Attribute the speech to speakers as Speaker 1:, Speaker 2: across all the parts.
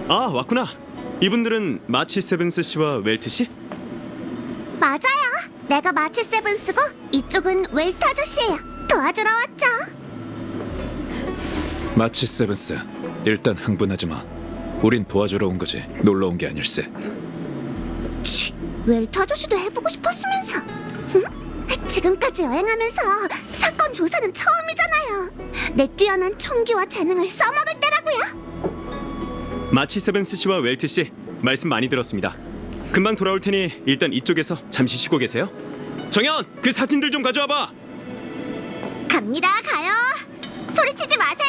Speaker 1: 아, 왔구나. 이분들은 마치 세븐스 씨와 웰트 씨?
Speaker 2: 맞아요. 내가 마치 세븐스고 이쪽은 웰트 아저씨예요. 도와주러 왔죠.
Speaker 3: 마치 세븐스, 일단 흥분하지 마. 우린 도와주러 온 거지 놀러 온 게 아닐세.
Speaker 2: 치, 웰트 아저씨도 해보고 싶었으면서. 지금까지 여행하면서 사건 조사는 처음이잖아요. 내 뛰어난 총기와 재능을 써먹을 때라고요.
Speaker 1: 마치 세븐스 씨와 웰트 씨, 말씀 많이 들었습니다. 금방 돌아올 테니 일단 이쪽에서 잠시 쉬고 계세요. 정연, 그 사진들 좀 가져와 봐.
Speaker 2: 갑니다. 가요. 소리치지 마세요.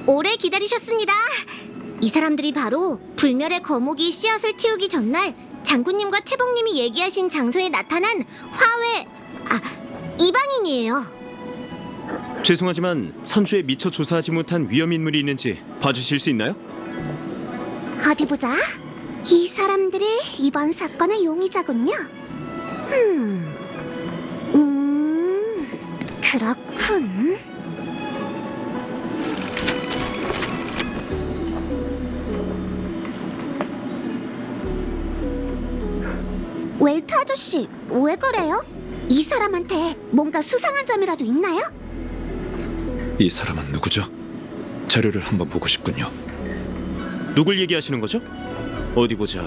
Speaker 2: 오래 기다리셨습니다. 이 사람들이 바로 불멸의 거목이 씨앗을 틔우기 전날 장군님과 태봉님이 얘기하신 장소에 나타난 이방인이에요.
Speaker 1: 죄송하지만 선주에 미처 조사하지 못한 위험 인물이 있는지 봐주실 수 있나요?
Speaker 2: 어디 보자. 이 사람들이 이번 사건의 용의자군요. 그렇군. 웰트 아저씨, 왜 그래요? 이 사람한테 뭔가 수상한 점이라도 있나요?
Speaker 3: 이 사람은 누구죠? 자료를 한번 보고 싶군요.
Speaker 1: 누굴 얘기하시는 거죠? 어디 보자.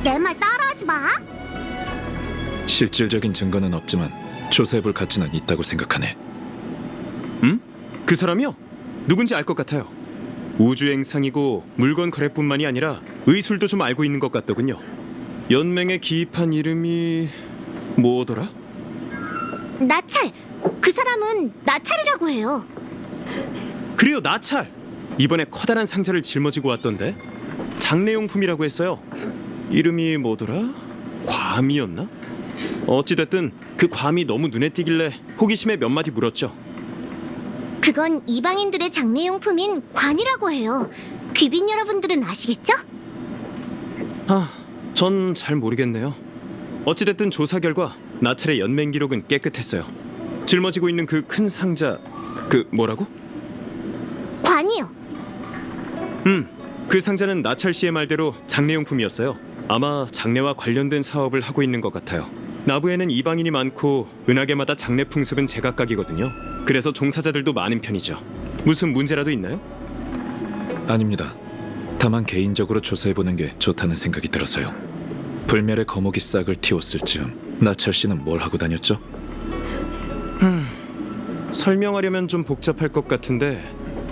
Speaker 2: 내 말 따라하지 마.
Speaker 3: 실질적인 증거는 없지만 조사해볼 가치는 있다고 생각하네.
Speaker 1: 그 사람이요? 누군지 알 것 같아요. 우주행상이고 물건 거래뿐만이 아니라 의술도 좀 알고 있는 것 같더군요. 연맹에 기입한 이름이 뭐더라?
Speaker 2: 나찰. 그 사람은 나찰이라고 해요.
Speaker 1: 그래요, 나찰. 이번에 커다란 상자를 짊어지고 왔던데. 장례용품이라고 했어요. 이름이 뭐더라? 괌이었나? 어찌됐든 그 괌이 너무 눈에 띄길래 호기심에 몇 마디 물었죠.
Speaker 2: 그건 이방인들의 장례용품인 관이라고 해요. 귀빈 여러분들은 아시겠죠?
Speaker 1: 전 잘 모르겠네요. 어찌됐든 조사 결과 나찰의 연맹 기록은 깨끗했어요. 짊어지고 있는 그 큰 상자, 그 뭐라고?
Speaker 2: 관이요.
Speaker 1: 그 상자는 나찰 씨의 말대로 장례용품이었어요. 아마 장례와 관련된 사업을 하고 있는 것 같아요. 나부에는 이방인이 많고 은하계마다 장례 풍습은 제각각이거든요. 그래서 종사자들도 많은 편이죠. 무슨 문제라도 있나요?
Speaker 3: 아닙니다. 다만 개인적으로 조사해보는 게 좋다는 생각이 들어서요. 불멸의 거목이 싹을 틔웠을 즈음 나찰 씨는 뭘 하고 다녔죠?
Speaker 1: 설명하려면 좀 복잡할 것 같은데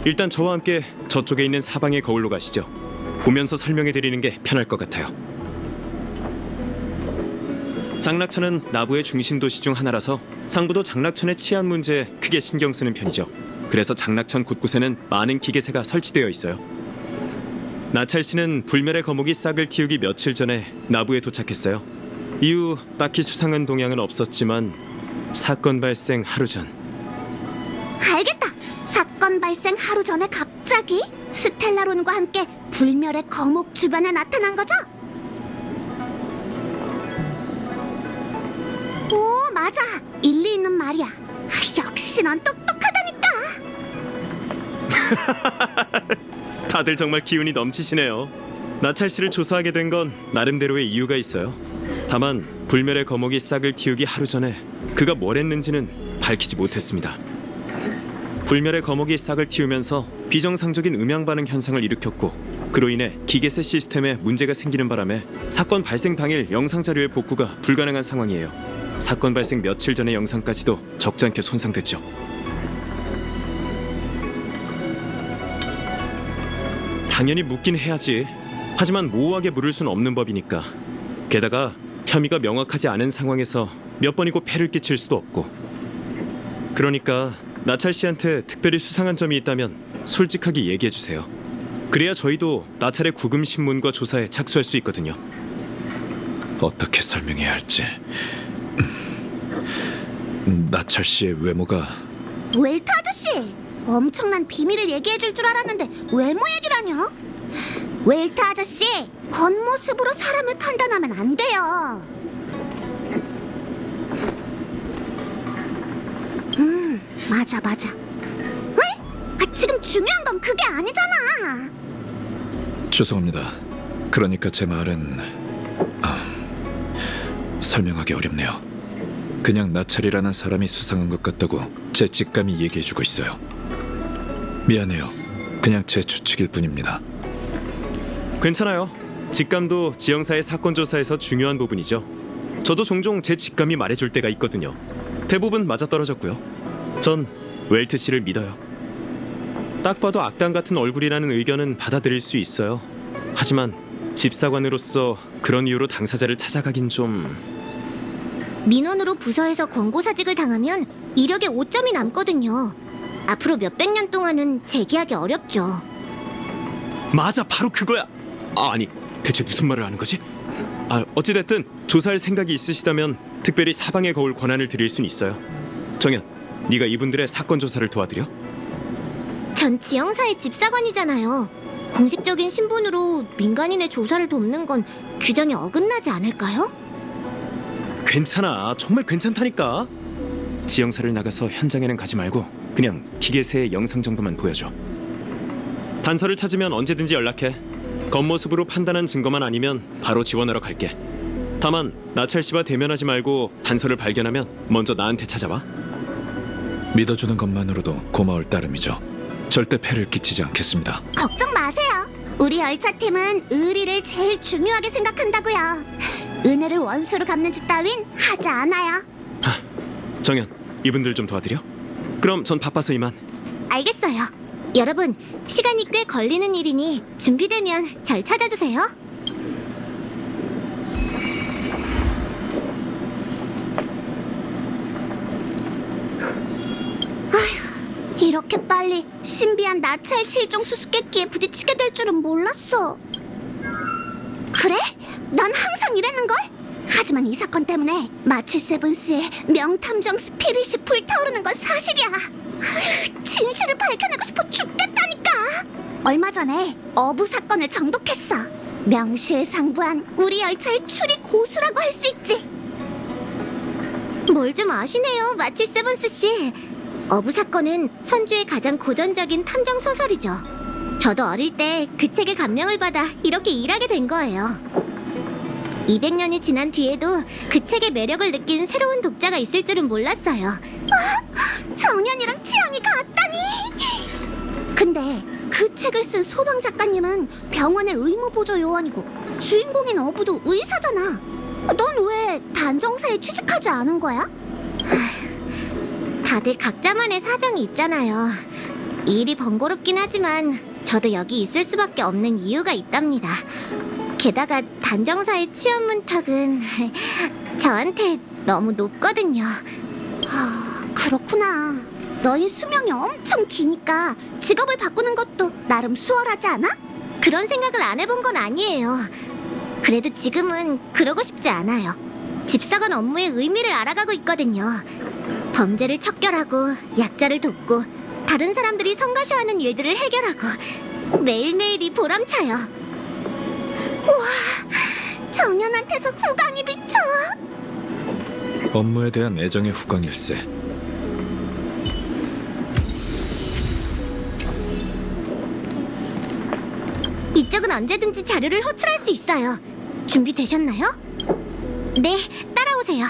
Speaker 1: 일단 저와 함께 저쪽에 있는 사방의 거울로 가시죠. 보면서 설명해드리는 게 편할 것 같아요. 장락천은 나부의 중심 도시 중 하나라서 상부도 장락천의 치안 문제에 크게 신경 쓰는 편이죠. 그래서 장락천 곳곳에는 많은 기계세가 설치되어 있어요. 나찰 씨는 불멸의 거목이 싹을 틔우기 며칠 전에 나부에 도착했어요. 이후 딱히 수상한 동향은 없었지만 사건 발생 하루 전.
Speaker 2: 알겠다. 사건 발생 하루 전에 갑자기 스텔라론과 함께 불멸의 거목 주변에 나타난 거죠? 오, 맞아. 일리 있는 말이야. 역시 넌 똑똑하다니까.
Speaker 1: 다들 정말 기운이 넘치시네요. 나찰 씨를 조사하게 된 건 나름대로의 이유가 있어요. 다만 불멸의 거목이 싹을 틔우기 하루 전에 그가 뭘 했는지는 밝히지 못했습니다. 불멸의 거목이 싹을 틔우면서 비정상적인 음향 반응 현상을 일으켰고 그로 인해 기계세 시스템에 문제가 생기는 바람에 사건 발생 당일 영상 자료의 복구가 불가능한 상황이에요. 사건 발생 며칠 전의 영상까지도 적지 않게 손상됐죠. 당연히 묻긴 해야지. 하지만 모호하게 물을 순 없는 법이니까. 게다가 혐의가 명확하지 않은 상황에서 몇 번이고 폐를 끼칠 수도 없고. 그러니까 나찰 씨한테 특별히 수상한 점이 있다면 솔직하게 얘기해 주세요. 그래야 저희도 나찰의 구금 신문과 조사에 착수할 수 있거든요.
Speaker 3: 어떻게 설명해야 할지. 나찰 씨의 외모가
Speaker 2: 웰트 아저씨! 엄청난 비밀을 얘기해줄 줄 알았는데 외모 얘기라뇨? 웰트 아저씨! 겉모습으로 사람을 판단하면 안 돼요. 맞아. 왜? 지금 중요한 건 그게 아니잖아.
Speaker 3: 죄송합니다. 그러니까 제 말은 설명하기 어렵네요. 그냥 나찰이라는 사람이 수상한 것 같다고 제 직감이 얘기해주고 있어요. 미안해요. 그냥 제 추측일 뿐입니다.
Speaker 1: 괜찮아요. 직감도 지형사의 사건 조사에서 중요한 부분이죠. 저도 종종 제 직감이 말해줄 때가 있거든요. 대부분 맞아떨어졌고요. 전 웰트 씨를 믿어요. 딱 봐도 악당 같은 얼굴이라는 의견은 받아들일 수 있어요. 하지만 집사관으로서 그런 이유로 당사자를 찾아가긴 좀...
Speaker 2: 민원으로 부서에서 권고사직을 당하면 이력에 5점이 남거든요. 앞으로 몇백 년 동안은 재기하기 어렵죠.
Speaker 1: 맞아, 바로 그거야. 아니, 대체 무슨 말을 하는 거지? 어찌됐든 조사할 생각이 있으시다면 특별히 사방에 거울 권한을 드릴 순 있어요. 정연, 네가 이분들의 사건 조사를 도와드려?
Speaker 2: 전 지형사의 집사관이잖아요. 공식적인 신분으로 민간인의 조사를 돕는 건 규정에 어긋나지 않을까요?
Speaker 1: 괜찮아, 정말 괜찮다니까. 지형사를 나가서 현장에는 가지 말고 그냥 기계세의 영상 정도만 보여줘. 단서를 찾으면 언제든지 연락해. 겉모습으로 판단한 증거만 아니면 바로 지원하러 갈게. 다만 나찰 씨와 대면하지 말고 단서를 발견하면 먼저 나한테 찾아와.
Speaker 3: 믿어주는 것만으로도 고마울 따름이죠. 절대 폐를 끼치지 않겠습니다.
Speaker 2: 걱정 마세요. 우리 열차팀은 의리를 제일 중요하게 생각한다고요. 은혜를 원수로 갚는 짓 따윈 하지 않아요.
Speaker 1: 정연, 이분들 좀 도와드려? 그럼 전 바빠서 이만.
Speaker 2: 알겠어요. 여러분, 시간이 꽤 걸리는 일이니 준비되면 절 찾아주세요. 아휴, 이렇게 빨리 신비한 나찰 실종 수수께끼에 부딪히게 될 줄은 몰랐어. 그래? 난 항상 이랬는걸? 하지만 이 사건 때문에 마치 세븐스의 명탐정 스피릿이 불타오르는 건 사실이야. 진실을 밝혀내고 싶어 죽겠다니까. 얼마 전에 어부 사건을 정독했어. 명실상부한 우리 열차의 추리 고수라고 할 수 있지. 뭘 좀 아시네요, 마치 세븐스 씨. 어부 사건은 선주의 가장 고전적인 탐정 소설이죠. 저도 어릴 때 그 책에 감명을 받아 이렇게 일하게 된 거예요. 200년이 지난 뒤에도 그 책의 매력을 느낀 새로운 독자가 있을 줄은 몰랐어요. 정연이랑 취향이 같다니! 근데 그 책을 쓴 소방 작가님은 병원의 의무보조 요원이고 주인공인 어부도 의사잖아. 넌 왜 단정사에 취직하지 않은 거야? 다들 각자만의 사정이 있잖아요. 일이 번거롭긴 하지만 저도 여기 있을 수밖에 없는 이유가 있답니다. 게다가 단정사의 취업 문턱은 저한테 너무 높거든요. 그렇구나. 너희 수명이 엄청 기니까 직업을 바꾸는 것도 나름 수월하지 않아? 그런 생각을 안 해본 건 아니에요. 그래도 지금은 그러고 싶지 않아요. 집사관 업무의 의미를 알아가고 있거든요. 범죄를 척결하고 약자를 돕고 다른 사람들이 성가셔하는 일들을 해결하고 매일매일이 보람차요. 우와, 정연한테서 후광이 비쳐.
Speaker 3: 업무에 대한 애정의 후광일세.
Speaker 2: 이쪽은 언제든지 자료를 호출할 수 있어요. 준비되셨나요? 네, 따라오세요.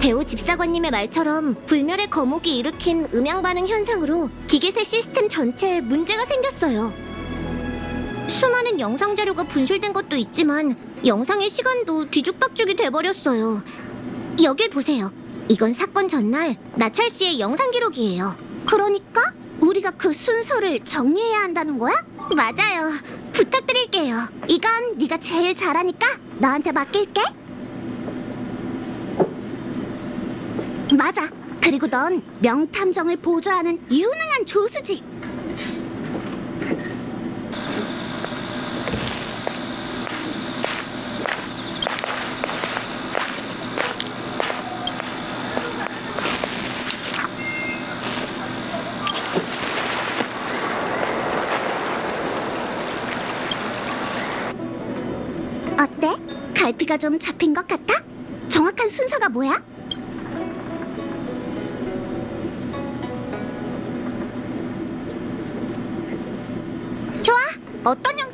Speaker 2: 배우 집사관님의 말처럼 불멸의 거목이 일으킨 음향 반응 현상으로 기계세 시스템 전체에 문제가 생겼어요. 수많은 영상 자료가 분실된 것도 있지만 영상의 시간도 뒤죽박죽이 돼버렸어요. 여길 보세요. 이건 사건 전날 나찰 씨의 영상 기록이에요. 그러니까 우리가 그 순서를 정리해야 한다는 거야? 맞아요. 부탁드릴게요. 이건 네가 제일 잘하니까 너한테 맡길게. 맞아. 그리고 넌 명탐정을 보조하는 유능한 조수지. 어때? 갈피가 좀 잡힌 것 같아? 정확한 순서가 뭐야? 좋아. 어떤 영...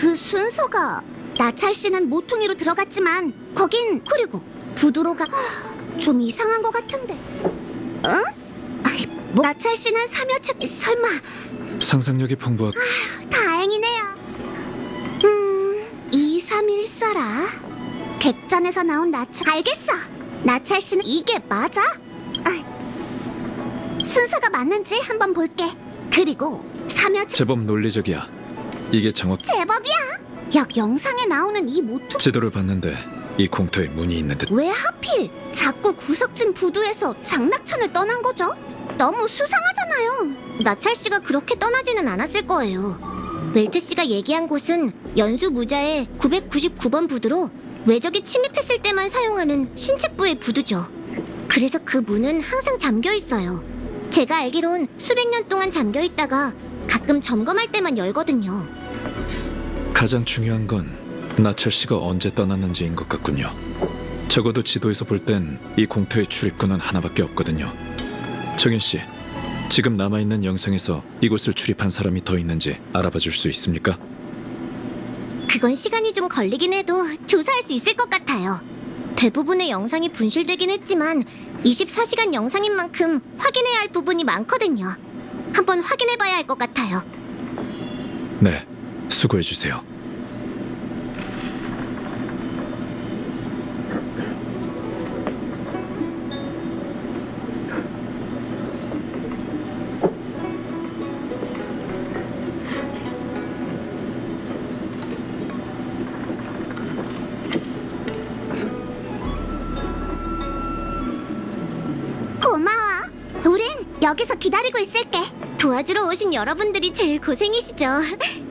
Speaker 2: 그 순서가 나찰 씨는 모퉁이로 들어갔지만 거긴 그리고 부두로가 좀 이상한 것 같은데. 응? 아이, 뭐 나찰 씨는 삼여책 설마.
Speaker 3: 상상력이 풍부하.
Speaker 2: 다행이네요. 2314라. 객잔에서 나온 나찰. 알겠어. 나찰 씨는 이게 맞아? 순서가 맞는지 한번 볼게. 그리고 삼여책
Speaker 3: 제법 논리적이야. 이게 정확.
Speaker 2: 제법이야. 약 영상에 나오는 이 모퉁이.
Speaker 3: 지도를 봤는데 이 공터에 문이 있는 듯.
Speaker 2: 왜 하필 자꾸 구석진 부두에서 장낙천을 떠난 거죠? 너무 수상하잖아요. 나찰 씨가 그렇게 떠나지는 않았을 거예요. 웰트 씨가 얘기한 곳은 연수 무자의 999번 부두로 외적이 침입했을 때만 사용하는 신체부의 부두죠. 그래서 그 문은 항상 잠겨 있어요. 제가 알기론 수백 년 동안 잠겨 있다가 가끔 점검할 때만 열거든요.
Speaker 3: 가장 중요한 건 나철 씨가 언제 떠났는지인 것 같군요. 적어도 지도에서 볼 땐 이 공터의 출입구는 하나밖에 없거든요. 정인 씨, 지금 남아있는 영상에서 이곳을 출입한 사람이 더 있는지 알아봐 줄 수 있습니까?
Speaker 2: 그건 시간이 좀 걸리긴 해도 조사할 수 있을 것 같아요. 대부분의 영상이 분실되긴 했지만 24시간 영상인 만큼 확인해야 할 부분이 많거든요. 한번 확인해봐야 할 것 같아요.
Speaker 3: 네, 수고해 주세요.
Speaker 2: 고마워. 우린 여기서 기다리고 있을게. 도와주러 오신 여러분들이 제일 고생이시죠.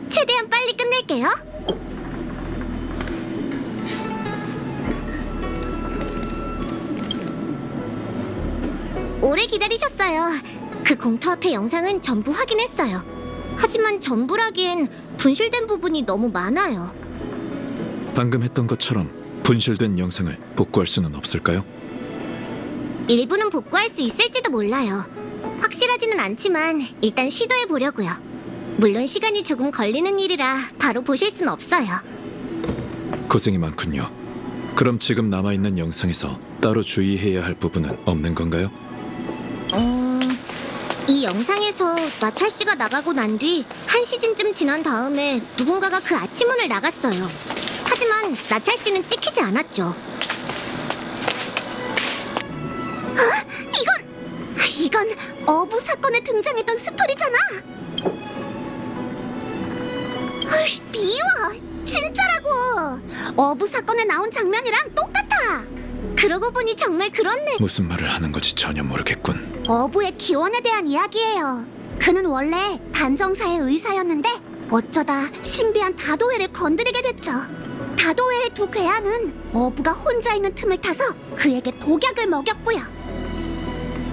Speaker 2: 최대한 빨리 끝낼게요. 오래 기다리셨어요. 그 공터 앞의 영상은 전부 확인했어요. 하지만 전부라기엔 분실된 부분이 너무 많아요.
Speaker 3: 방금 했던 것처럼 분실된 영상을 복구할 수는 없을까요?
Speaker 2: 일부는 복구할 수 있을지도 몰라요. 확실하지는 않지만 일단 시도해 보려고요. 물론 시간이 조금 걸리는 일이라 바로 보실 순 없어요.
Speaker 3: 고생이 많군요. 그럼 지금 남아있는 영상에서 따로 주의해야 할 부분은 없는 건가요?
Speaker 2: 이 영상에서 나찰 씨가 나가고 난 뒤 1시즌쯤 지난 다음에 누군가가 그 아치문을 나갔어요. 하지만 나찰 씨는 찍히지 않았죠. 이건 어부 사건에 등장했던 스토리잖아. 미워. 진짜라고. 어부 사건에 나온 장면이랑 똑같아. 그러고 보니 정말 그렇네.
Speaker 3: 무슨 말을 하는 건지 전혀 모르겠군.
Speaker 2: 어부의 기원에 대한 이야기예요. 그는 원래 단정사의 의사였는데 어쩌다 신비한 다도회를 건드리게 됐죠. 다도회의 두 괴한은 어부가 혼자 있는 틈을 타서 그에게 독약을 먹였고요.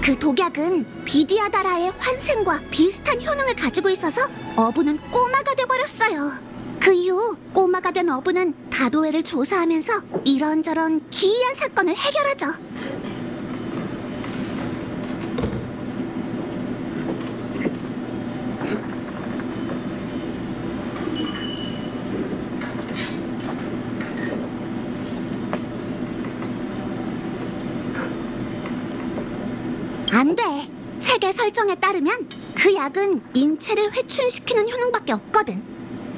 Speaker 2: 그 독약은 비디아다라의 환생과 비슷한 효능을 가지고 있어서 어부는 꼬마가 돼버렸어요. 그 이후 꼬마가 된 어부는 다도회를 조사하면서 이런저런 기이한 사건을 해결하죠. 안 돼. 책의 설정에 따르면 그 약은 인체를 회춘시키는 효능밖에 없거든.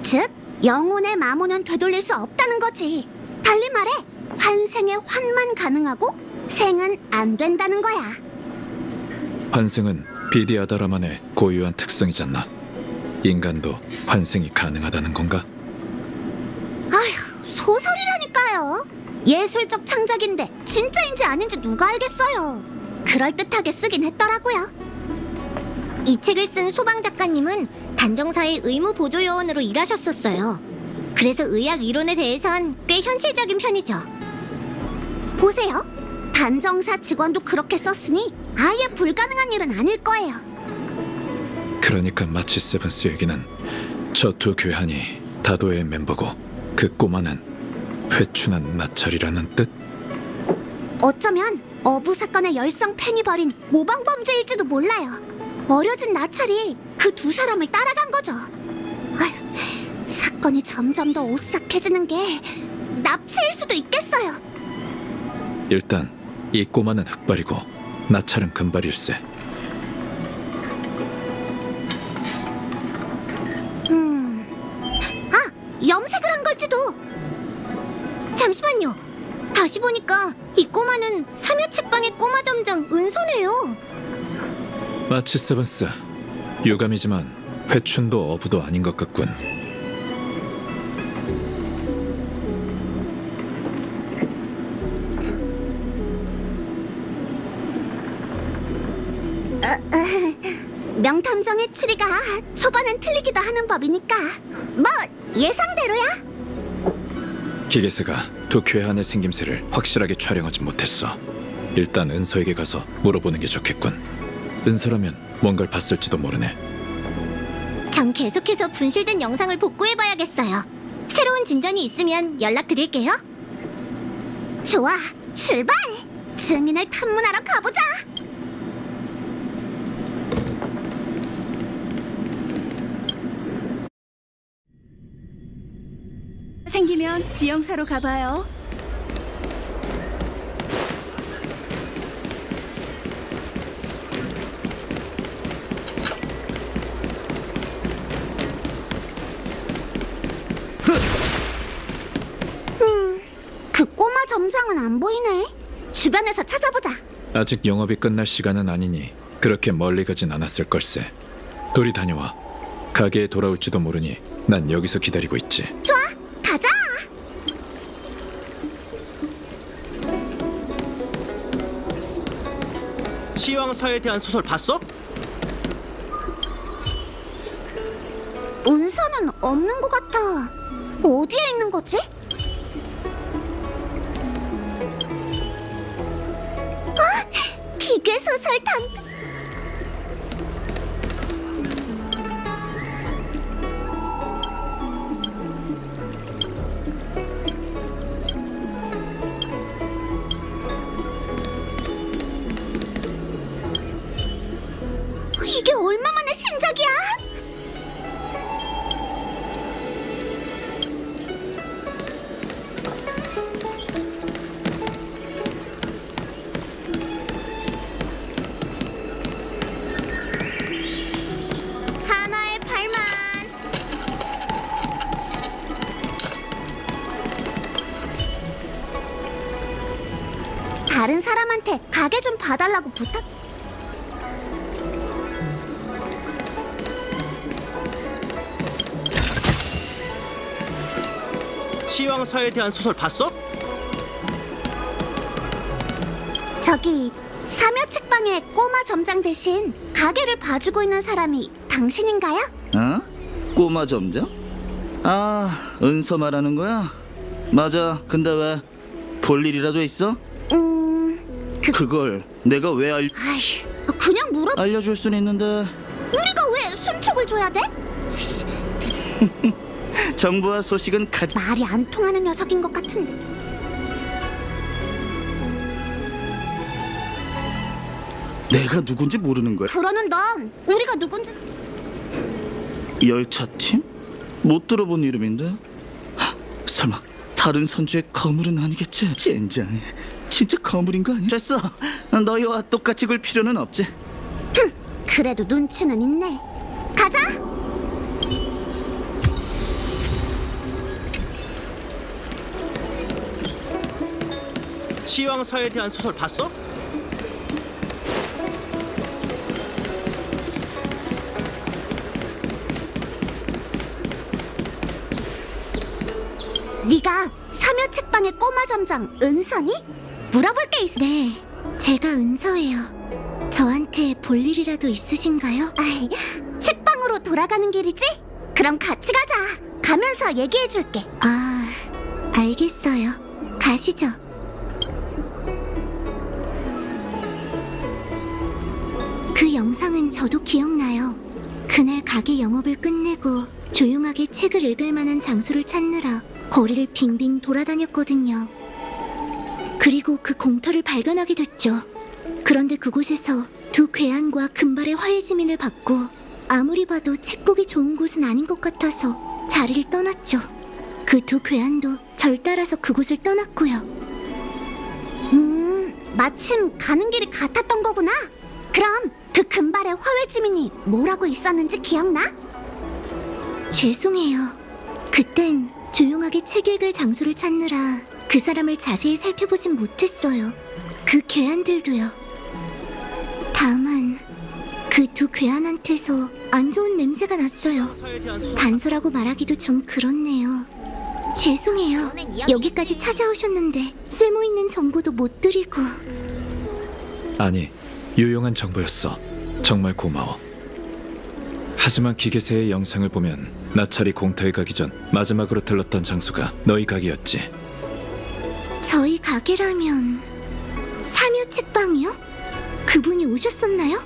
Speaker 2: 즉, 영혼의 마모는 되돌릴 수 없다는 거지. 달리 말해, 환생의 환만 가능하고 생은 안 된다는 거야.
Speaker 3: 환생은 비디아다라만의 고유한 특성이잖아. 인간도 환생이 가능하다는 건가?
Speaker 2: 아휴, 소설이라니까요. 예술적 창작인데 진짜인지 아닌지 누가 알겠어요. 그럴듯하게 쓰긴 했더라고요. 이 책을 쓴 소방 작가님은 단정사의 의무 보조 요원으로 일하셨었어요. 그래서 의학 이론에 대해선 꽤 현실적인 편이죠. 보세요. 단정사 직원도 그렇게 썼으니 아예 불가능한 일은 아닐 거예요.
Speaker 3: 그러니까 마치 세븐스 얘기는 저 두 괴한이 다도의 멤버고 그 꼬마는 회춘한 나찰이라는 뜻?
Speaker 2: 어쩌면 어부 사건의 열성 팬이 벌인 모방 범죄일지도 몰라요. 어려진 나찰이 그 두 사람을 따라간 거죠. 아휴, 사건이 점점 더 오싹해지는 게 납치일 수도 있겠어요.
Speaker 3: 일단 이 꼬마는 흑발이고 나찰은 금발일세.
Speaker 2: 염색을 한 걸지도. 잠시만요. 다시 보니까 이 꼬마는 삼여 책방의 꼬마 점장 은서네요.
Speaker 3: 마치 세븐스 유감이지만 회춘도 어부도 아닌 것 같군.
Speaker 2: 명탐정의 추리가 초반엔 틀리기도 하는 법이니까 뭐 예상대로야.
Speaker 3: 기계세가 두 괴한의 생김새를 확실하게 촬영하지 못했어. 일단 은서에게 가서 물어보는 게 좋겠군. 은서라면 뭔가를 봤을지도 모르네.
Speaker 2: 전 계속해서 분실된 영상을 복구해봐야겠어요. 새로운 진전이 있으면 연락드릴게요. 좋아, 출발! 증인을 탐문하러 가보자!
Speaker 4: 생기면 지영사로 가봐요.
Speaker 2: 그 꼬마 점장은 안 보이네. 주변에서 찾아보자.
Speaker 3: 아직 영업이 끝날 시간은 아니니 그렇게 멀리 가진 않았을 걸세. 둘이 다녀와. 가게에 돌아올지도 모르니 난 여기서 기다리고 있지.
Speaker 2: 좋아, 가자!
Speaker 5: 시황사에 대한 소설 봤어?
Speaker 2: 은서는 없는 것 같아. 어디에 있는 거지? 기계 소설단. 이게 얼마만의 신작이야? 하나의 팔만. 다른 사람한테 가게 좀 봐달라고 부탁.
Speaker 5: 시황사에 대한 소설 봤어?
Speaker 2: 저기 삼여 책방의 꼬마 점장 대신 가게를 봐주고 있는 사람이 당신인가요?
Speaker 6: 어? 꼬마 점장? 아, 은서 말하는 거야? 맞아. 근데 왜? 볼 일이라도 있어? 그걸 내가 왜
Speaker 2: 아휴, 그냥
Speaker 6: 알려줄 순 있는데
Speaker 2: 우리가 왜 순촉을 줘야 돼?
Speaker 6: 정보와 소식은
Speaker 2: 말이 안 통하는 녀석인 것 같은데.
Speaker 6: 내가 누군지 모르는 거야.
Speaker 2: 그러는 넌 우리가 누군지.
Speaker 6: 열차팀? 못 들어본 이름인데? 하, 설마 다른 선주의 거물은 아니겠지? 젠장, 진짜 거물인 거 아니야? 됐어. 너희와 똑같이 굴 필요는 없지.
Speaker 2: 그래도 눈치는 있네. 가자.
Speaker 5: 시황사에 대한 소설 봤어?
Speaker 2: 네가 삼여 책방 책방의 꼬마 점장 은선이? 물어볼 게 있어. 네, 제가 은서예요. 저한테 볼 일이라도 있으신가요? 아이, 책방으로 돌아가는 길이지? 그럼 같이 가자. 가면서 얘기해줄게. 아, 알겠어요. 가시죠. 그 영상은 저도 기억나요. 그날 가게 영업을 끝내고 조용하게 책을 읽을 만한 장소를 찾느라 거리를 빙빙 돌아다녔거든요. 그리고 그 공터를 발견하게 됐죠. 그런데 그곳에서 두 괴한과 금발의 화해지민을 받고 아무리 봐도 책 보기 좋은 곳은 아닌 것 같아서 자리를 떠났죠. 그 두 괴한도 절 따라서 그곳을 떠났고요. 마침 가는 길이 같았던 거구나. 그럼 그 금발의 화해지민이 뭐라고 있었는지 기억나? 죄송해요. 그땐 조용하게 책 읽을 장소를 찾느라 그 사람을 자세히 살펴보진 못했어요. 그 괴한들도요. 다만 그 두 괴한한테서 안 좋은 냄새가 났어요.
Speaker 5: 서에 대한 소설
Speaker 2: 단서라고 말하기도 좀 그렇네요. 죄송해요. 여기까지 찾아오셨는데 쓸모있는 정보도 못 드리고.
Speaker 3: 아니, 유용한 정보였어. 정말 고마워. 하지만 기계새의 영상을 보면 나찰이 공터에 가기 전 마지막으로 들렀던 장소가 너희 가게였지.
Speaker 2: 저희 가게라면 사묘 책방이요? 그분이 오셨었나요?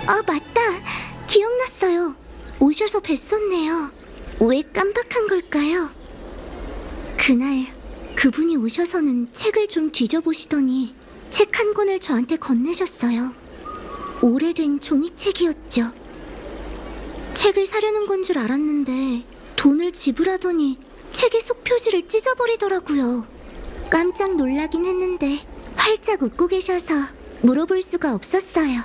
Speaker 2: 아, 맞다. 기억났어요. 오셔서 뵀었네요. 왜 깜빡한 걸까요? 그날 그분이 오셔서는 책을 좀 뒤져보시더니 책 한 권을 저한테 건네셨어요. 오래된 종이책이었죠. 책을 사려는 건 줄 알았는데 돈을 지불하더니 책의 속표지를 찢어버리더라고요. 깜짝 놀라긴 했는데 활짝 웃고 계셔서 물어볼 수가 없었어요.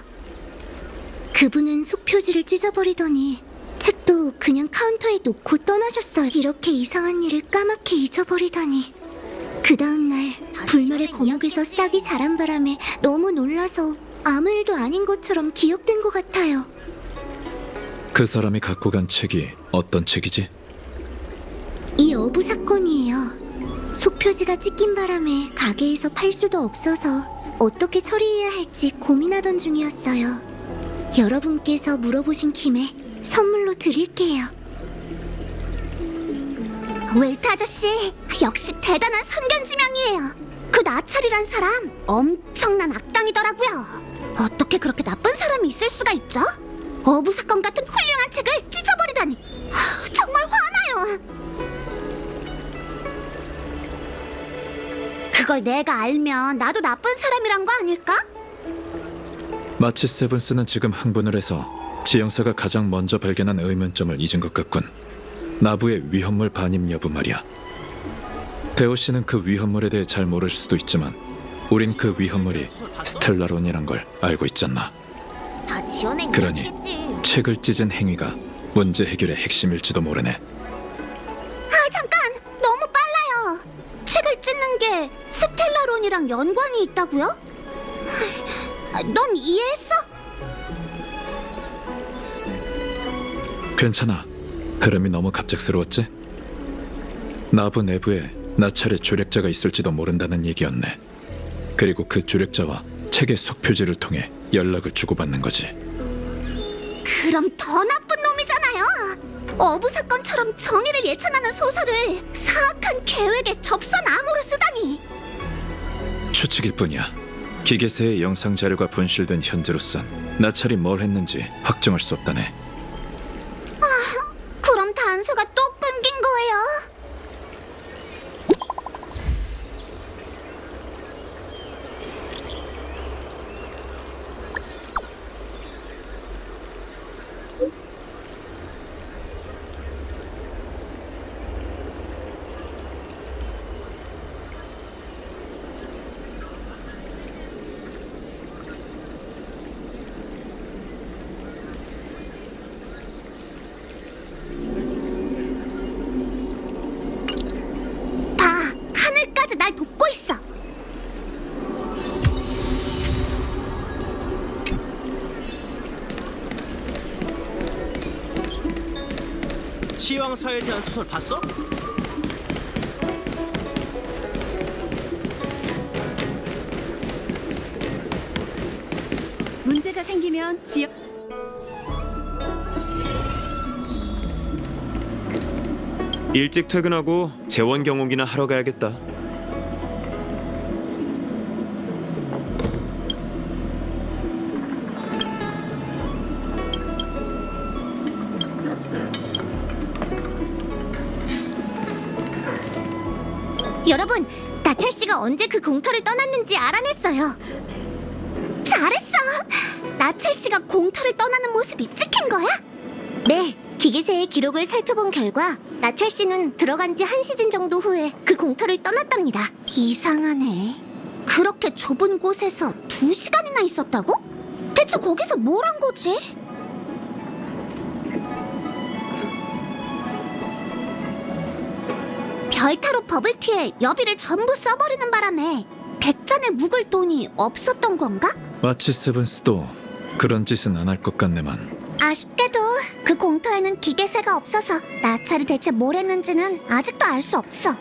Speaker 2: 그분은 속표지를 찢어버리더니 책도 그냥 카운터에 놓고 떠나셨어요. 이렇게 이상한 일을 까맣게 잊어버리다니. 그 다음날 불멸의 거목에서 싹이 자란 바람에 너무 놀라서 아무 일도 아닌 것처럼 기억된 것 같아요.
Speaker 3: 그 사람이 갖고 간 책이 어떤 책이지?
Speaker 2: 이 어부 사건이에요. 속표지가 찢긴 바람에 가게에서 팔 수도 없어서 어떻게 처리해야 할지 고민하던 중이었어요. 여러분께서 물어보신 김에 선물로 드릴게요. 웰트 아저씨, 역시 대단한 선견지명이에요. 그 나찰이란 사람 엄청난 악당이더라고요. 어떻게 그렇게 나쁜 사람이 있을 수가 있죠? 어부 사건 같은 훌륭한 책을 찢어버리다니. 정말 화나요. 그걸 내가 알면 나도 나쁜 사람이란 거 아닐까?
Speaker 3: 마치 세븐스는 지금 흥분을 해서 지영사가 가장 먼저 발견한 의문점을 잊은 것 같군. 나부의 위험물 반입 여부 말이야. 대호 씨는 그 위험물에 대해 잘 모를 수도 있지만 우린 그 위험물이 스텔라론이란 걸 알고 있잖아.
Speaker 2: 다 지어낸
Speaker 3: 그러니
Speaker 2: 이야기겠지.
Speaker 3: 책을 찢은 행위가 문제 해결의 핵심일지도 모르네.
Speaker 2: 아, 잠깐! 너무 빨라요. 책을 찢는 게 스텔라론이랑 연관이 있다고요? 넌 이해했어?
Speaker 3: 괜찮아. 흐름이 너무 갑작스러웠지? 나부 내부에 나찰의 조력자가 있을지도 모른다는 얘기였네. 그리고 그 조력자와 책의 속표지를 통해 연락을 주고받는 거지.
Speaker 2: 그럼 더 나쁜 놈이잖아요. 어부 사건처럼 정의를 예찬하는 소설을 사악한 계획의 접선 암호로 쓰다니.
Speaker 3: 추측일 뿐이야. 기계새의 영상 자료가 분실된 현재로선 나찰이 뭘 했는지 확정할 수 없다네.
Speaker 2: 그럼 단서가 또 끊긴 거예요? 봐, 하늘까지 날 돕고 있어.
Speaker 5: 치왕사에 대한 소설 봤어?
Speaker 4: 일정차 생기면 지역
Speaker 1: 일찍 퇴근하고 재원 경옥이나 하러 가야겠다.
Speaker 2: 여러분, 나철 씨가 언제 그 공터를 떠났는지 알아냈어요. 잘했어. 나철 씨가 공터를 떠나는 모습이 찍힌 거야? 네, 기계세의 기록을 살펴본 결과 나철 씨는 들어간 지 1시즌 정도 후에 그 공터를 떠났답니다. 이상하네. 그렇게 좁은 곳에서 2시간이나 있었다고? 대체 거기서 뭘 한 거지? 별타로 버블티에 여비를 전부 써버리는 바람에 100잔에 묵을 돈이 없었던 건가?
Speaker 3: 마치 세븐스도 그런 짓은 안 할 것 같네만.
Speaker 2: 아쉽게도 그 공터에는 기계세가 없어서 나찰이 대체 뭘 했는지는 아직도 알 수 없어.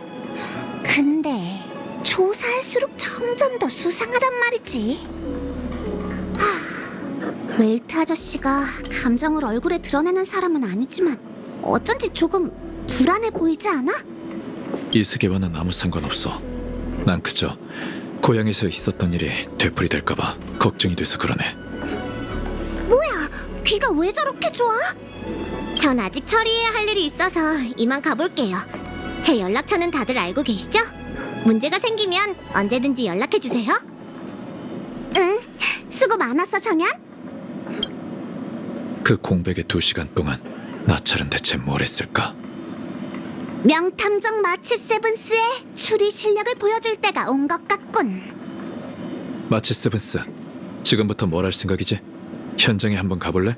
Speaker 2: 근데 조사할수록 점점 더 수상하단 말이지. 웰트 아저씨가 감정을 얼굴에 드러내는 사람은 아니지만 어쩐지 조금 불안해 보이지 않아?
Speaker 3: 이 세계와는 아무 상관없어. 난 그저 고향에서 있었던 일이 되풀이될까봐 걱정이 돼서 그러네.
Speaker 2: 뭐야, 귀가 왜 저렇게 좋아? 전 아직 처리해야 할 일이 있어서 이만 가볼게요. 제 연락처는 다들 알고 계시죠? 문제가 생기면 언제든지 연락해주세요. 응, 수고 많았어, 정연.
Speaker 3: 그 공백의 2시간 동안 나찰은 대체 뭘 했을까?
Speaker 2: 명탐정 마치 세븐스의 추리 실력을 보여줄 때가 온 것 같군.
Speaker 3: 마치 세븐스, 지금부터 뭘 할 생각이지? 현장에 한번 가볼래?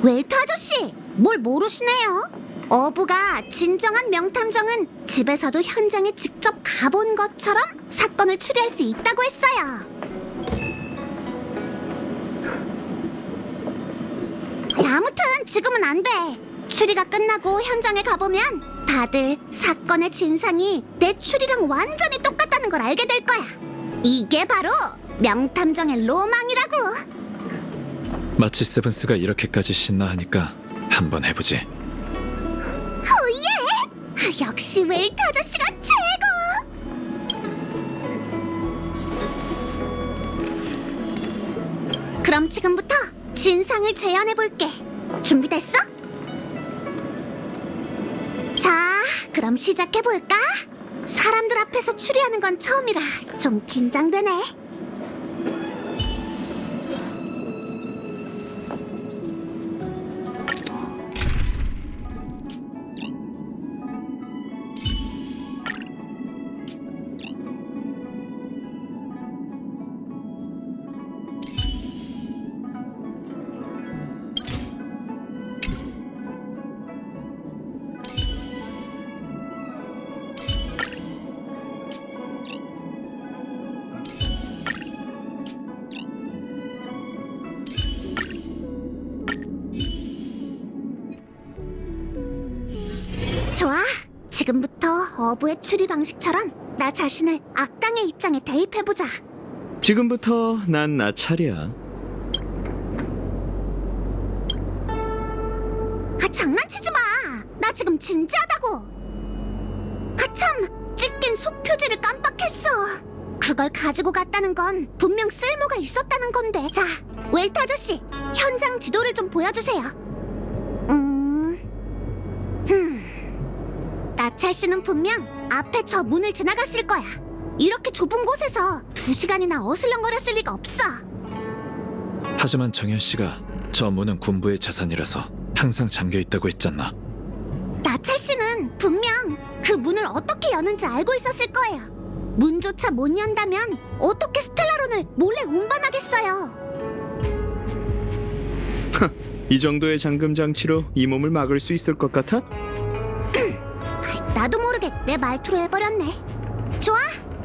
Speaker 2: 웰트 아저씨, 뭘 모르시네요? 어부가 진정한 명탐정은 집에서도 현장에 직접 가본 것처럼 사건을 추리할 수 있다고 했어요. 아무튼 지금은 안 돼. 추리가 끝나고 현장에 가보면 다들 사건의 진상이 내 추리랑 완전히 똑같다는 걸 알게 될 거야. 이게 바로 명탐정의 로망이라고.
Speaker 3: 마치 세븐스가 이렇게까지 신나하니까 한번 해보지.
Speaker 2: 오예! 역시 웰트 아저씨가 최고! 그럼 지금부터 진상을 재현해볼게. 준비됐어? 자, 그럼 시작해볼까? 사람들 앞에서 추리하는 건 처음이라 좀 긴장되네. 좋아. 지금부터 어부의 추리 방식처럼 나 자신을 악당의 입장에 대입해보자.
Speaker 1: 지금부터 난 나찰이야.
Speaker 2: 아, 장난치지 마. 나 지금 진지하다고. 아, 참. 찢긴 속 표지를 깜빡했어. 그걸 가지고 갔다는 건 분명 쓸모가 있었다는 건데. 자, 웰트 아저씨, 현장 지도를 좀 보여주세요. 나찰 씨는 분명 앞에 저 문을 지나갔을 거야. 이렇게 좁은 곳에서 2시간이나 어슬렁거렸을 리가 없어.
Speaker 3: 하지만 정현 씨가 저 문은 군부의 자산이라서 항상 잠겨 있다고 했잖아.
Speaker 2: 나찰 씨는 분명 그 문을 어떻게 여는지 알고 있었을 거예요. 문조차 못 연다면 어떻게 스텔라론을 몰래 운반하겠어요.
Speaker 1: 이 정도의 잠금 장치로 이 몸을 막을 수 있을 것 같아?
Speaker 2: 나도 모르게 내 말투로 해버렸네. 좋아,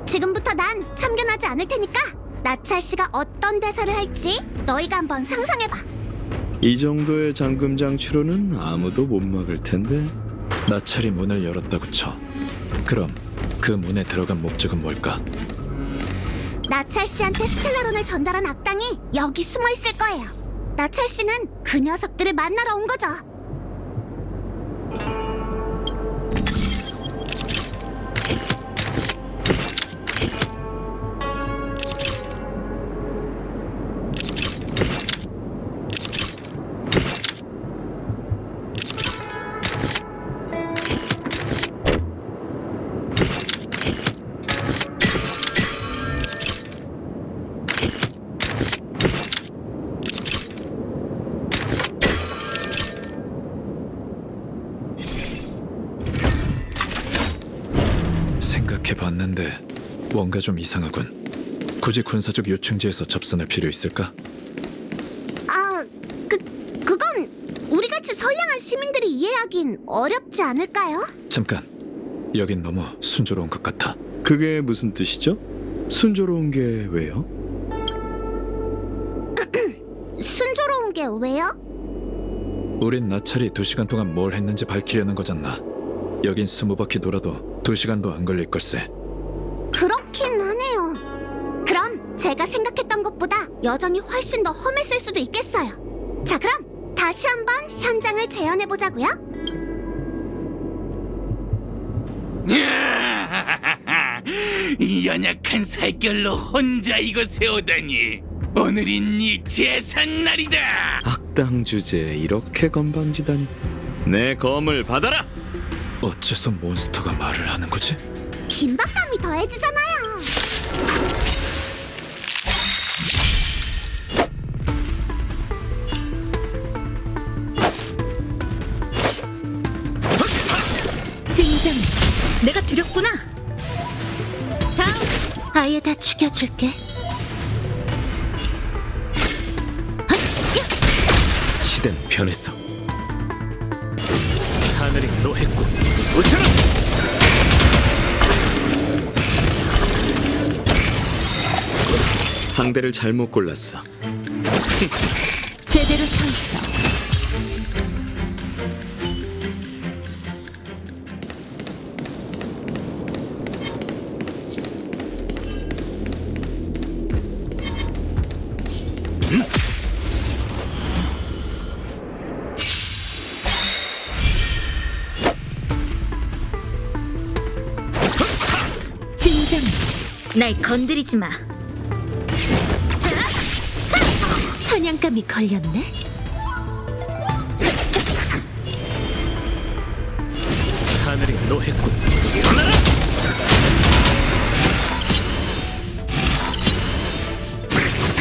Speaker 2: 지금부터 난 참견하지 않을 테니까 나찰 씨가 어떤 대사를 할지 너희가 한번 상상해봐.
Speaker 1: 이 정도의 잠금 장치로는 아무도 못 막을 텐데.
Speaker 3: 나찰이 문을 열었다고 쳐. 그럼 그 문에 들어간 목적은 뭘까?
Speaker 2: 나찰 씨한테 스텔라론을 전달한 악당이 여기 숨어 있을 거예요. 나찰 씨는 그 녀석들을 만나러 온 거죠.
Speaker 3: 생각해봤는데 뭔가 좀 이상하군. 굳이 군사적 요충지에서 접선할 필요 있을까?
Speaker 2: 그건 우리같이 선량한 시민들이 이해하긴 어렵지 않을까요?
Speaker 3: 잠깐, 여긴 너무 순조로운 것 같아.
Speaker 7: 그게 무슨 뜻이죠? 순조로운 게 왜요?
Speaker 2: 순조로운 게 왜요?
Speaker 3: 우린 나찰이 2시간 동안 뭘 했는지 밝히려는 거잖아. 여긴 20바퀴 돌아도 2시간도 안 걸릴 걸세.
Speaker 2: 그렇긴 하네요. 그럼 제가 생각했던 것보다 여전히 훨씬 더 험했을 수도 있겠어요. 자, 그럼 다시 한번 현장을 재현해 보자고요.
Speaker 8: 이 연약한 살결로 혼자 이곳에 오다니. 오늘이 네 제삿날이다.
Speaker 7: 악당 주제에 이렇게 건방지다니. 내 검을 받아라.
Speaker 3: 어째서 몬스터가 말을 하는 거지?
Speaker 2: 긴박감이 더해지잖아요.
Speaker 4: 진정. 내가 두렵구나. 다음.
Speaker 2: 아예 다 죽여줄게.
Speaker 7: 시대는 변했어.
Speaker 5: 하늘이 노했군. 웃어라.
Speaker 7: 상대를 잘못 골랐어.
Speaker 4: 제대로 서 있어. 진정. 날 건드리지 마. 사냥감이 걸렸네.
Speaker 5: 하늘이 노했군. 일어나라.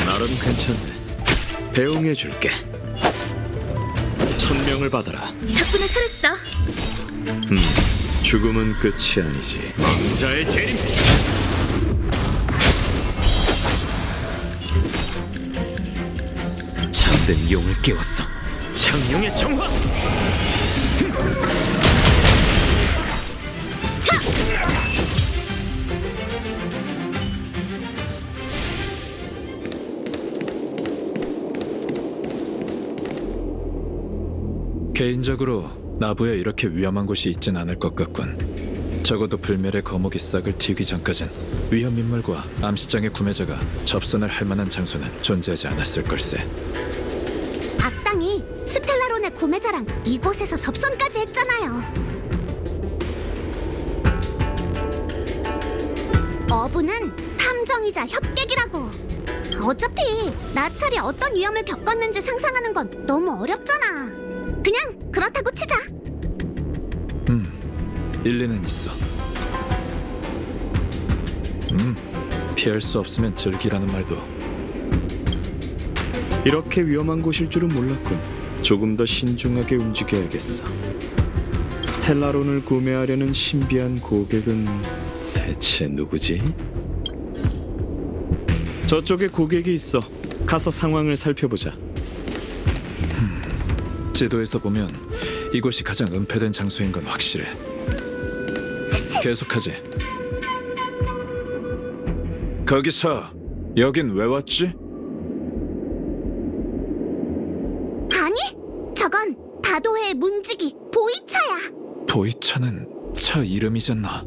Speaker 7: 나름 괜찮네. 배웅해줄게. 천명을 받아라.
Speaker 4: 덕분에 살았어.
Speaker 7: 죽음은 끝이 아니지.
Speaker 5: 왕자의 재림.
Speaker 7: 참된 용을 깨웠어.
Speaker 5: 창룡의 정화.
Speaker 3: 개인적으로 나부에 이렇게 위험한 곳이 있진 않을 것 같군. 적어도 불멸의 거목이 싹을 틔우기 전까진 위험 인물과 암시장의 구매자가 접선을 할 만한 장소는 존재하지 않았을 걸세.
Speaker 2: 악당이 스텔라론의 구매자랑 이곳에서 접선까지 했잖아요. 어부는 탐정이자 협객이라고. 어차피 나찰이 어떤 위험을 겪었는지 상상하는 건 너무 어렵잖아. 그냥 그렇다고 치자.
Speaker 3: 일리는 있어. 피할 수 없으면 즐기라는 말도.
Speaker 7: 이렇게 위험한 곳일 줄은 몰랐군. 조금 더 신중하게 움직여야겠어. 스텔라론을 구매하려는 신비한 고객은 대체 누구지? 저쪽에 고객이 있어. 가서 상황을 살펴보자.
Speaker 3: 지도에서 보면 이곳이 가장 은폐된 장소인 건 확실해. 계속하지. 거기서 여긴 왜 왔지?
Speaker 2: 아니, 저건 다도회의 문지기 보이차야.
Speaker 3: 보이차는 차 이름이잖아.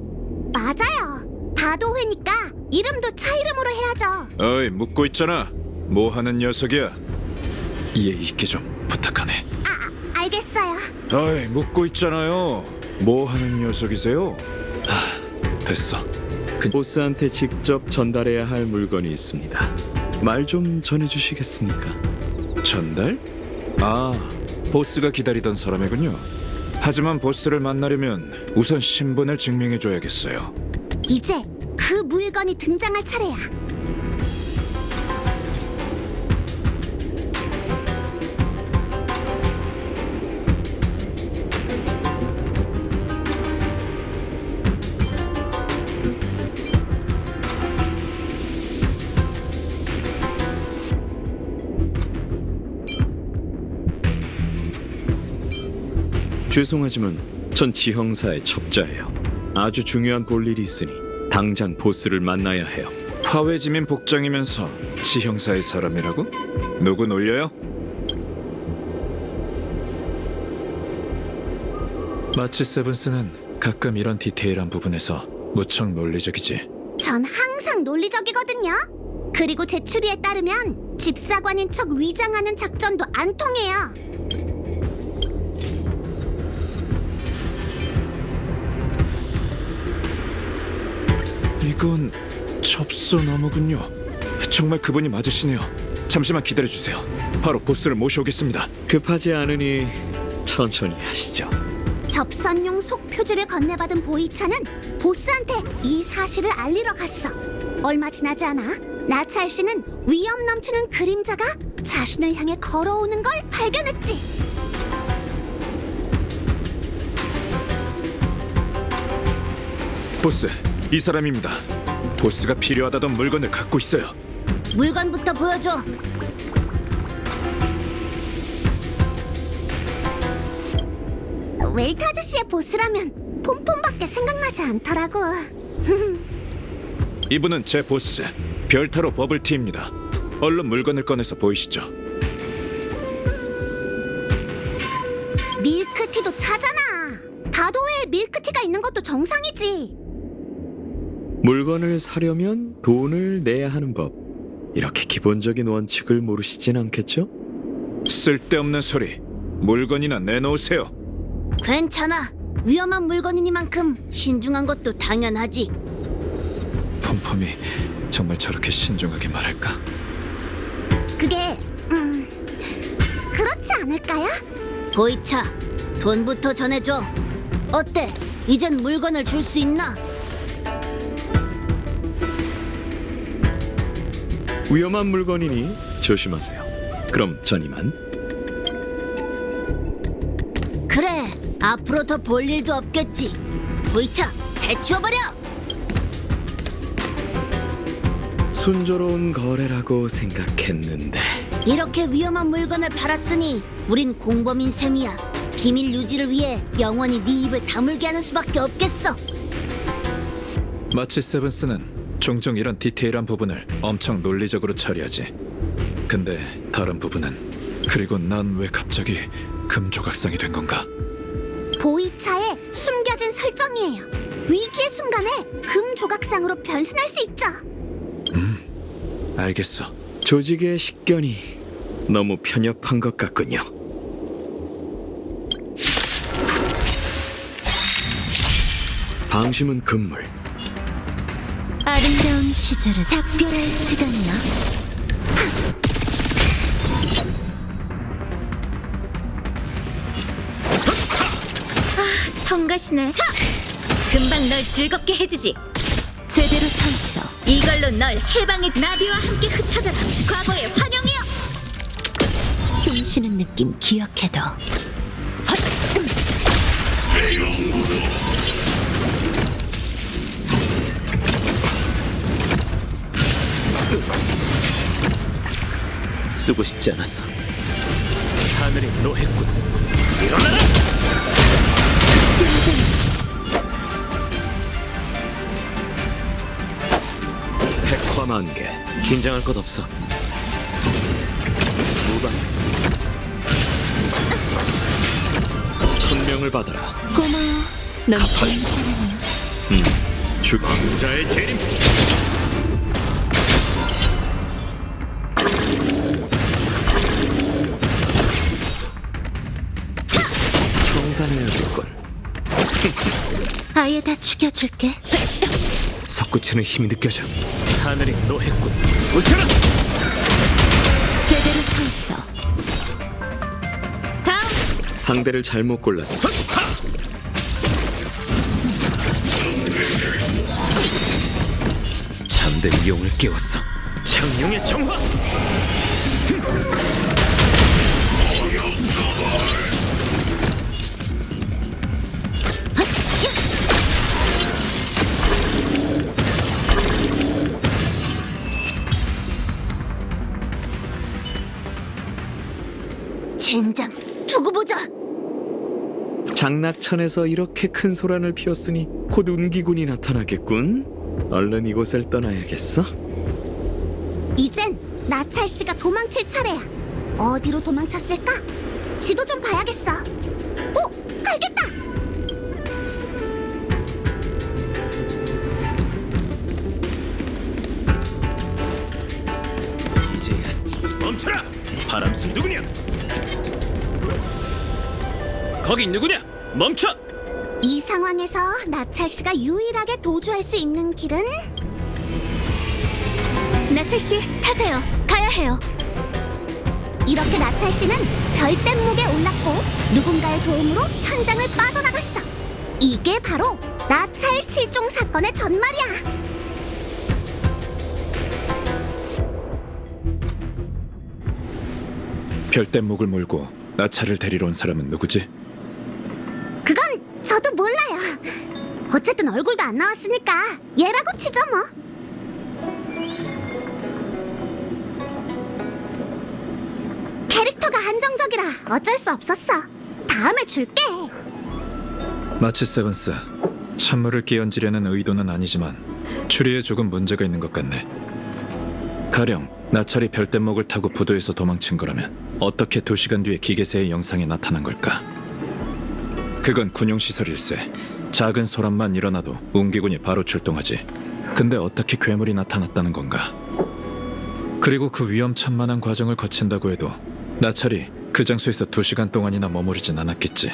Speaker 2: 맞아요. 다도회니까 이름도 차 이름으로 해야죠.
Speaker 3: 어이, 묻고 있잖아. 뭐 하는 녀석이야? 이해 있게 좀 부탁하네.
Speaker 2: 알겠어요.
Speaker 3: 어이, 묻고 있잖아요. 뭐 하는 녀석이세요? 됐어.
Speaker 7: 보스한테 직접 전달해야 할 물건이 있습니다. 말 좀 전해주시겠습니까?
Speaker 3: 전달? 아, 보스가 기다리던 사람이군요. 하지만 보스를 만나려면 우선 신분을 증명해줘야겠어요.
Speaker 2: 이제 그 물건이 등장할 차례야.
Speaker 7: 죄송하지만 전 지형사의 첩자예요. 아주 중요한 볼일이 있으니 당장 보스를 만나야 해요.
Speaker 3: 화웨지민 복장이면서 지형사의 사람이라고? 누구 놀려요? 마치 세븐스는 가끔 이런 디테일한 부분에서 무척 논리적이지.
Speaker 2: 전 항상 논리적이거든요. 그리고 제 추리에 따르면 집사관인 척 위장하는 작전도 안 통해요.
Speaker 3: 이건 첩소나무군요. 정말 그분이 맞으시네요. 잠시만 기다려주세요. 바로 보스를 모셔오겠습니다.
Speaker 7: 급하지 않으니 천천히 하시죠.
Speaker 2: 접선용 속 표지를 건네받은 보이차는 보스한테 이 사실을 알리러 갔어. 얼마 지나지 않아 나찰 씨는 위험 넘치는 그림자가 자신을 향해 걸어오는 걸 발견했지.
Speaker 3: 보스, 이 사람입니다. 보스가 필요하다던 물건을 갖고 있어요.
Speaker 2: 물건부터 보여줘. 웰트 아저씨의 보스라면 폼폼밖에 생각나지 않더라고.
Speaker 3: 이분은 제 보스, 별타로 버블티입니다. 얼른 물건을 꺼내서 보이시죠.
Speaker 2: 밀크티도 차잖아. 다도에 밀크티가 있는 것도 정상이지.
Speaker 7: 물건을 사려면 돈을 내야 하는 법. 이렇게 기본적인 원칙을 모르시진 않겠죠?
Speaker 3: 쓸데없는 소리. 물건이나 내놓으세요.
Speaker 2: 괜찮아. 위험한 물건이니만큼 신중한 것도 당연하지.
Speaker 3: 폼폼이 정말 저렇게 신중하게 말할까?
Speaker 2: 그게 그렇지 않을까요? 보이차, 돈부터 전해줘. 어때? 이젠 물건을 줄 수 있나?
Speaker 7: 위험한 물건이니 조심하세요. 그럼 전 이만.
Speaker 2: 그래, 앞으로 더 볼 일도 없겠지. 보이차, 해치워버려!
Speaker 7: 순조로운 거래라고 생각했는데
Speaker 2: 이렇게 위험한 물건을 팔았으니 우린 공범인 셈이야. 비밀 유지를 위해 영원히 네 입을 다물게 하는 수밖에 없겠어.
Speaker 3: 마치 세븐스는 종종 이런 디테일한 부분을 엄청 논리적으로 처리하지. 근데 다른 부분은, 그리고 난 왜 갑자기 금조각상이 된 건가?
Speaker 2: 보이차에 숨겨진 설정이에요. 위기의 순간에 금 조각상으로 변신할 수 있죠.
Speaker 3: 알겠어.
Speaker 7: 조직의 식견이 너무 편협한 것 같군요. 방심은 금물.
Speaker 4: 아름다운 시절을 작별할 시간이야. 성가시네. 자, 금방 널 즐겁게 해주지. 제대로 서 있어. 이걸로 널 해방해. 나비와 함께 흩어져라. 과거의 환영이여. 숨쉬는 느낌 기억해둬.
Speaker 5: 쓰고 싶지 않았어. 하늘이 노했군. 일어나라!
Speaker 7: 백화만개.
Speaker 5: 긴장할 것 없어. 무방.
Speaker 7: 천명을 받아라.
Speaker 4: 고마워. 넌 좋은 사람이야.
Speaker 7: 왕자의 재림.
Speaker 4: 데려다 죽여줄게.
Speaker 7: 솟구치는 힘이 느껴져.
Speaker 5: 하늘이 노했군. 웃겨라.
Speaker 4: 제대로 서 있어. 다음.
Speaker 7: 상대를 잘못 골랐어. 잠든 용을 깨웠어.
Speaker 5: 창룡의 정화.
Speaker 2: 젠장, 두고 보자.
Speaker 7: 장낙천에서 이렇게 큰 소란을 피웠으니 곧 운기군이 나타나겠군. 얼른 이곳을 떠나야겠어.
Speaker 2: 이젠 나찰 씨가 도망칠 차례야. 어디로 도망쳤을까? 지도 좀 봐야겠어. 오, 알겠다.
Speaker 5: 이제야. 멈춰라. 바람수 누구냐? 거기 누구냐? 멈춰.
Speaker 2: 이 상황에서 나찰 씨가 유일하게 도주할 수 있는 길은
Speaker 4: 나철 씨, 타세요. 가야 해요.
Speaker 2: 이렇게 나찰 씨는 별댐목에 올랐고 누군가의 도움으로 현장을 빠져나갔어. 이게 바로 나찰 실종 사건의 전말이야.
Speaker 3: 별댐목을 몰고 나찰을 데리러 온 사람은 누구지?
Speaker 2: 그건 저도 몰라요. 어쨌든 얼굴도 안 나왔으니까 얘라고 치죠 뭐. 캐릭터가 한정적이라 어쩔 수 없었어. 다음에 줄게.
Speaker 3: 마치 세븐스, 찬물을 끼얹으려는 의도는 아니지만 추리에 조금 문제가 있는 것 같네. 가령 나찰이 별댐목을 타고 부도에서 도망친 거라면 어떻게 2시간 뒤에 기계세의 영상이 나타난 걸까? 그건 군용시설일세. 작은 소란만 일어나도 운기군이 바로 출동하지. 근데 어떻게 괴물이 나타났다는 건가? 그리고 그 위험천만한 과정을 거친다고 해도 나찰이 그 장소에서 2시간 동안이나 머무르진 않았겠지.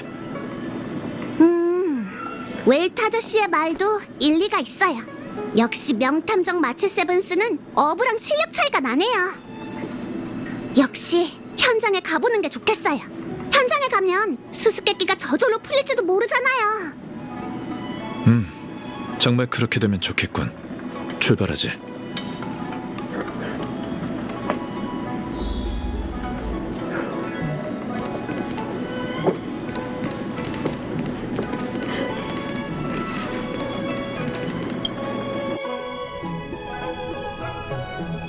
Speaker 2: 웰트 아저씨의 말도 일리가 있어요. 역시 명탐정 마치 세븐스는 어부랑 실력 차이가 나네요. 역시 현장에 가보는 게 좋겠어요. 현장에 가면 수수께끼가 저절로 풀릴지도 모르잖아요.
Speaker 3: 정말 그렇게 되면 좋겠군. 출발하지.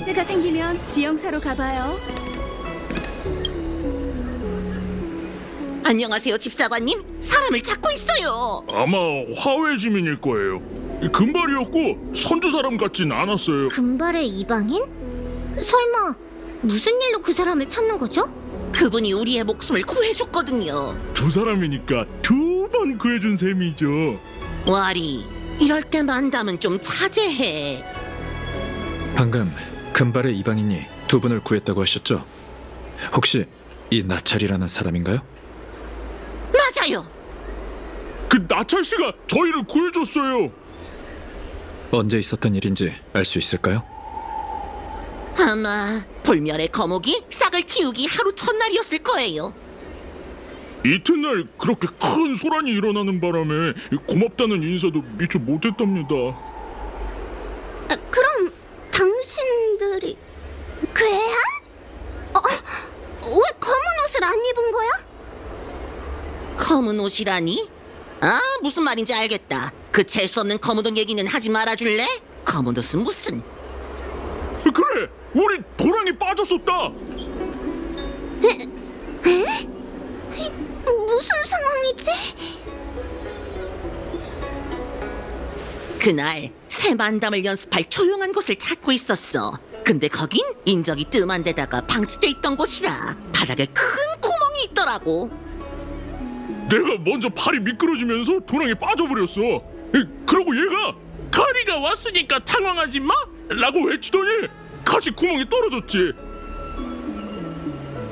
Speaker 4: 때가 생기면 지형사로 가봐요.
Speaker 9: 안녕하세요, 집사관님. 사람을 찾고 있어요.
Speaker 10: 아마 화훼 지민일 거예요. 금발이었고 선주 사람 같진 않았어요.
Speaker 2: 금발의 이방인? 설마 무슨 일로 그 사람을 찾는 거죠?
Speaker 9: 그분이 우리의 목숨을 구해줬거든요.
Speaker 10: 두 사람이니까 2번 구해준 셈이죠.
Speaker 9: 와리, 이럴 때 만담은 좀 자제해.
Speaker 3: 방금 금발의 이방인이 2분을 구했다고 하셨죠? 혹시 이 나찰이라는 사람인가요?
Speaker 9: 맞아요.
Speaker 10: 그 나찰 씨가 저희를 구해줬어요.
Speaker 3: 언제 있었던 일인지 알 수 있을까요?
Speaker 9: 아마 불멸의 거목이 싹을 틔우기 하루 첫날이었을 거예요.
Speaker 10: 이튿날 그렇게 큰 소란이 일어나는 바람에 고맙다는 인사도 미처 못했답니다.
Speaker 2: 그럼 당신들이 괴한? 왜 검은 옷을 안 입은 거야?
Speaker 9: 검은 옷이라니? 아, 무슨 말인지 알겠다. 그 재수 없는 검은 옷 얘기는 하지 말아줄래? 검은 옷은 무슨?
Speaker 10: 그래, 우리 도랑이 빠졌었다.
Speaker 2: 무슨 상황이지?
Speaker 9: 그날 새 만담을 연습할 조용한 곳을 찾고 있었어. 근데 거긴 인적이 뜸한 데다가 방치돼 있던 곳이라 바닥에 큰 구멍이 있더라고.
Speaker 10: 내가 먼저 팔이 미끄러지면서 도랑에 빠져버렸어. 그러고 얘가 카리가 왔으니까 당황하지 마! 라고 외치더니 같이 구멍에 떨어졌지.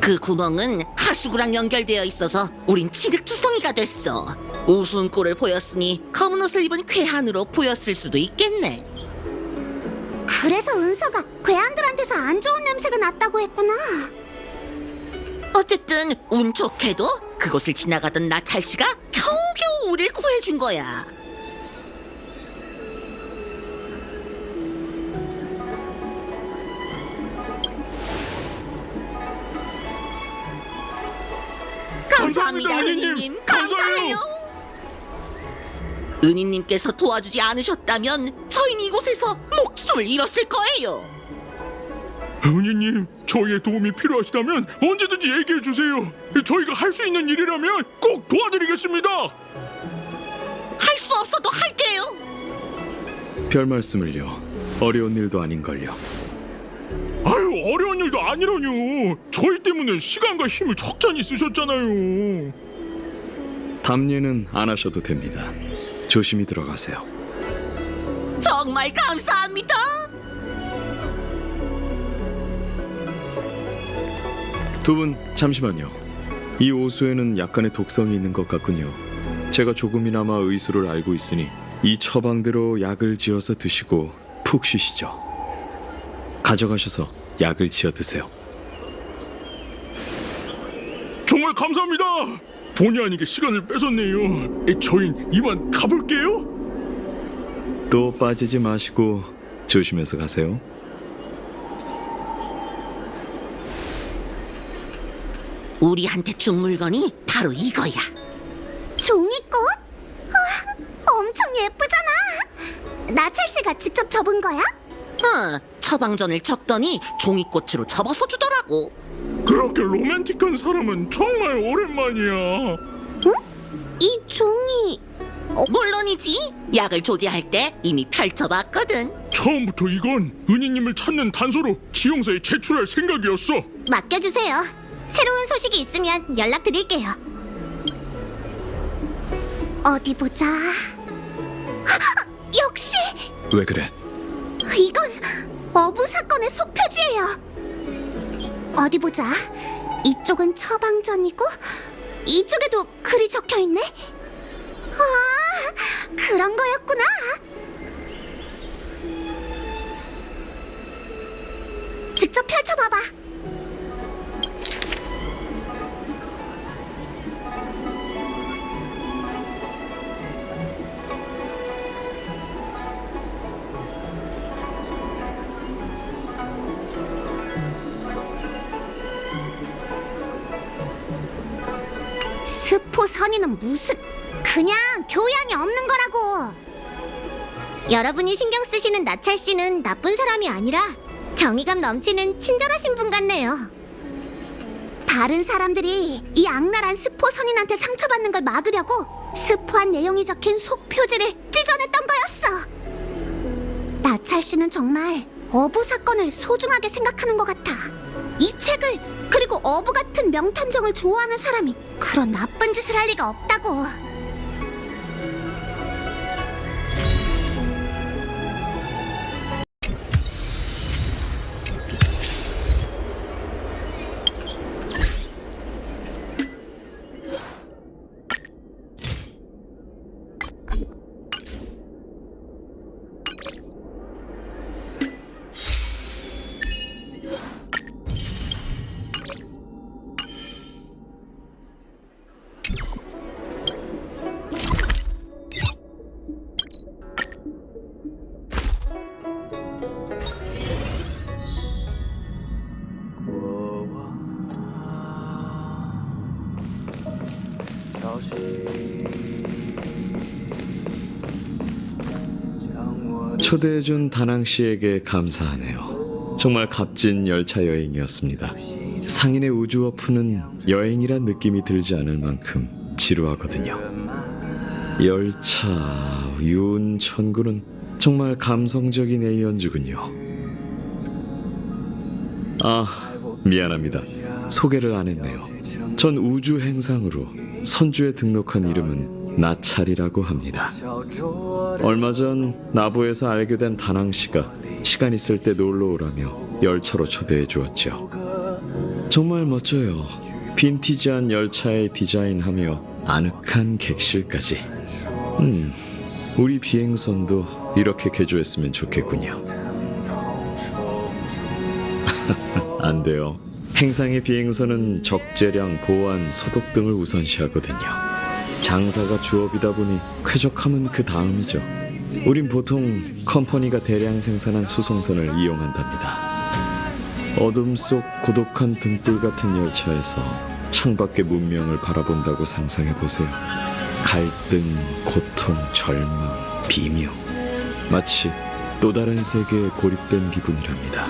Speaker 9: 그 구멍은 하수구랑 연결되어 있어서 우린 치륵투성이가 됐어. 우스운 꼴을 보였으니 검은 옷을 입은 괴한으로 보였을 수도 있겠네.
Speaker 2: 그래서 은서가 괴한들한테서 안 좋은 냄새가 났다고 했구나.
Speaker 9: 어쨌든 운 좋게도 그곳을 지나가던 나찰 씨가 겨우겨우 우릴 구해준 거야. 감사합니다, 은희님. 감사해요. 은희님께서 도와주지 않으셨다면 저희는 이곳에서 목숨을 잃었을 거예요.
Speaker 10: 은희님, 저희의 도움이 필요하시다면 언제든지 얘기해 주세요. 저희가 할 수 있는 일이라면 꼭 도와드리겠습니다.
Speaker 9: 할 수 없어도 할게요.
Speaker 7: 별 말씀을요. 어려운 일도 아닌걸요.
Speaker 10: 아유, 어려운 일도 아니라뇨. 저희 때문에 시간과 힘을 적잖이 쓰셨잖아요.
Speaker 7: 담례는 안 하셔도 됩니다. 조심히 들어가세요.
Speaker 9: 정말 감사합니다.
Speaker 7: 두 분 잠시만요. 이 오수에는 약간의 독성이 있는 것 같군요. 제가 조금이나마 의술을 알고 있으니 이 처방대로 약을 지어서 드시고 푹 쉬시죠. 가져가셔서 약을 지어 드세요.
Speaker 10: 정말 감사합니다. 본의 아니게 시간을 뺏었네요. 저흰 이만 가볼게요.
Speaker 7: 또 빠지지 마시고 조심해서 가세요.
Speaker 9: 우리한테 준 물건이 바로 이거야.
Speaker 2: 종이꽃? 우와, 엄청 예쁘잖아. 나찰 씨가 직접 접은 거야?
Speaker 9: 처방전을 적더니 종이꽃으로 접어서 주더라고.
Speaker 10: 그렇게 로맨틱한 사람은 정말 오랜만이야.
Speaker 2: 이 종이
Speaker 9: 물론이지. 약을 조제할 때 이미 펼쳐봤거든.
Speaker 10: 처음부터 이건 은희님을 찾는 단서로 지용사에 제출할 생각이었어.
Speaker 2: 맡겨주세요. 새로운 소식이 있으면 연락드릴게요. 어디 보자. 역시
Speaker 3: 왜 그래?
Speaker 2: 이건 어부 사건의 속표지예요. 어디 보자. 이쪽은 처방전이고 이쪽에도 글이 적혀 있네. 아, 그런 거였구나. 직접 펼쳐봐봐. 스포선이는 무슨 그냥 교양이 없는 거라고. 여러분이 신경 쓰시는 나찰 씨는 나쁜 사람이 아니라 정의감 넘치는 친절하신 분 같네요. 다른 사람들이 이 악랄한 스포선인한테 상처받는 걸 막으려고 스포한 내용이 적힌 속표지를 찢어냈던 거였어. 나찰 씨는 정말 어부 사건을 소중하게 생각하는 것 같아. 이 책을 그리고 어부 같은 명탐정을 좋아하는 사람이 그런 나쁜 짓을 할 리가 없다고.
Speaker 7: 초대해준 다낭 씨에게 감사하네요. 정말 값진 열차 여행이었습니다. 상인의 우주워프는 여행이란 느낌이 들지 않을 만큼 지루하거든요. 열차, 윤, 천구는 정말 감성적인 A 연주군요. 아, 미안합니다. 소개를 안 했네요. 전 우주 행상으로 선주에 등록한 이름은 나찰이라고 합니다. 얼마 전 나보에서 알게 된 다낭 씨가 시간 있을 때 놀러 오라며 열차로 초대해 주었죠. 정말 멋져요. 빈티지한 열차의 디자인하며 아늑한 객실까지. 우리 비행선도 이렇게 개조했으면 좋겠군요. 안 돼요. 행상의 비행선은 적재량, 보안, 소독 등을 우선시하거든요. 장사가 주업이다 보니 쾌적함은 그 다음이죠. 우린 보통 컴퍼니가 대량 생산한 수송선을 이용한답니다. 어둠 속 고독한 등불 같은 열차에서 창밖의 문명을 바라본다고 상상해보세요. 갈등, 고통, 절망, 비명, 마치 또 다른 세계에 고립된 기분이랍니다.